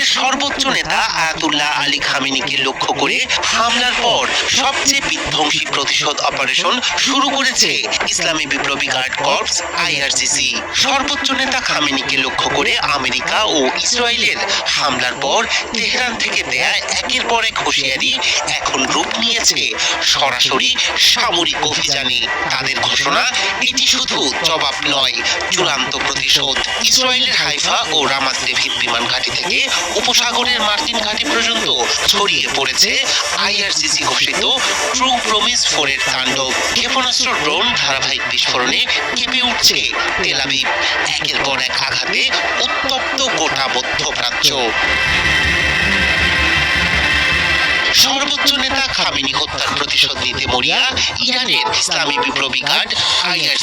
ইরানের সর্বোচ্চ নেতা আয়াতুল্লাহ আলী খামেনিকে লক্ষ্য করে হামলার পর সবচেয়ে বিধ্বংসী প্রতিশোধ অপারেশন শুরু করেছে ইসলামী বিপ্লবী গার্ড কর্পস আইআরজিসি। সর্বোচ্চ নেতা খামেনিকে লক্ষ্য করে আমেরিকা ও ইসরায়েলের হামলার পর তেহরান থেকে দেয়া একের পর এক হুঁশিয়ারি এখন রূপ নিয়েছে সরাসরি সামরিক অভিযানে। তাদের ঘোষণা, এটি শুধু জবাব নয়, চূড়ান্ত প্রতিশোধ। ইসরায়েলের হাইফা ও রামাত ডেভিড বিমান ঘাঁটি থেকে উপসাগরের মার্কিন ঘাঁটি পর্যন্ত ছড়িয়ে পড়েছে আইআরজিসি ঘোষিত ট্রু প্রমিস 4 এর তাণ্ডব। ক্ষেপণাস্ত্র, ড্রোন, ধারাবাহিক বিস্ফোরণে কেঁপে উঠছে তেল আবিব। একের পর এক আঘাতে উত্তপ্ত গোটা মধ্যপ্রাচ্য। সর্বোচ্চ নেতা খামেনি হত্যার প্রতিশোধ নিতে মরিয়া ইরানের ইসলামী বিপ্লবী গার্ড আইআরজিসি।